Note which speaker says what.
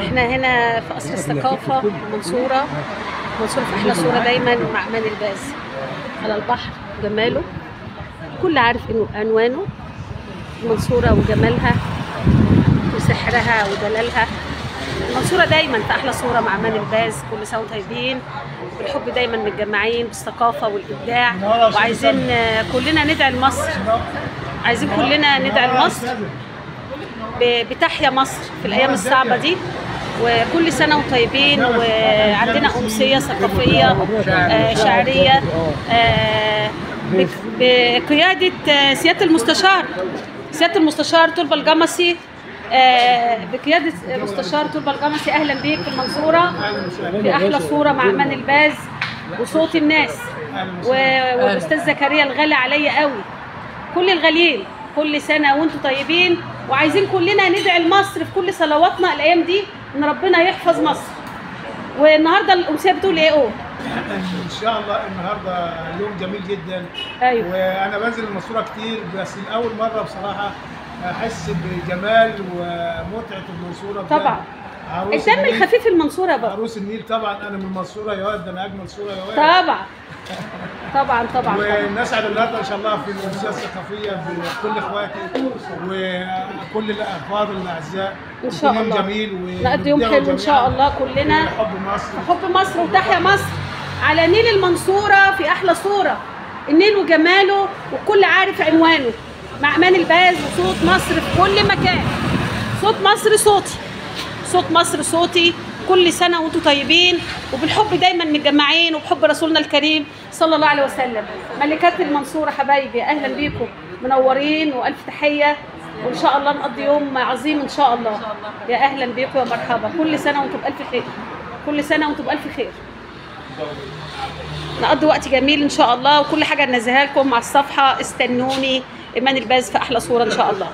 Speaker 1: احنا هنا في قصر الثقافة المنصورة. المنصورة في أحلى صورة دايما مع أمان الباز على البحر جماله. كل عارف إنه عنوانه المنصورة وجمالها وسحرها ودلالها. المنصورة دايما في أحلى صورة مع أمان الباز. كل سنة وانتم طيبين، بالحب دايما متجمعين بالثقافة والإبداع، وعايزين كلنا ندعي لمصر. عايزين كلنا ندعي لمصر بتحيا مصر في الأيام الصعبة دي. وكل سنة وانتم طيبين. وعندنا أمسية ثقافية شعرية بقيادة سيادة المستشار طلبة الجمسي. بقيادة المستشار طلبة الجمسي. أهلا بيك في المنصورة في أحلى صورة مع أمان الباز وصوت الناس. والأستاذ زكريا الغالي عليا قوي. كل الغاليين كل سنة وانتم طيبين. وعايزين كلنا ندعي لمصر في كل صلواتنا الأيام دي إن ربنا يحفظ مصر. والنهارده الأمسية بتقول إيه؟
Speaker 2: ان شاء الله النهارده يوم جميل جدا.
Speaker 1: أيوه.
Speaker 2: وانا بنزل المنصوره كتير، بس لاول مره بصراحه احس بجمال ومتعه المنصوره.
Speaker 1: طبعا الدم الخفيف المنصوره بقى.
Speaker 2: عروس النيل طبعا. انا من المنصوره يا واد، انا اجمل صوره يا واد.
Speaker 1: طبعا.
Speaker 2: ونسعد النهارده ان شاء الله في الامسيه الثقافيه بكل اخواتي وكل الافاضل الاعزاء.
Speaker 1: ان شاء الله
Speaker 2: يوم جميل
Speaker 1: نقضي يوم حلو ان شاء الله كلنا. حب مصر وتحيا مصر على نيل المنصوره في احلى صوره. النيل وجماله والكل عارف عنوانه مع امان الباز وصوت مصر في كل مكان. صوت مصر صوتي، صوت مصر صوتي. كل سنه وانتم طيبين وبالحب دايما متجمعين وبحب رسولنا الكريم صلى الله عليه وسلم. ملكات المنصوره حبايبي اهلا بيكم، منورين والف تحيه. وان شاء الله نقضي يوم عظيم ان شاء الله. يا اهلا بيكم يا مرحبا. كل سنه وانتم بالف خير. كل سنه وانتم بالف خير. نقضي وقت جميل ان شاء الله. وكل حاجه ننزلها لكم على الصفحه. استنوني ايمان الباز في احلى صوره ان شاء الله.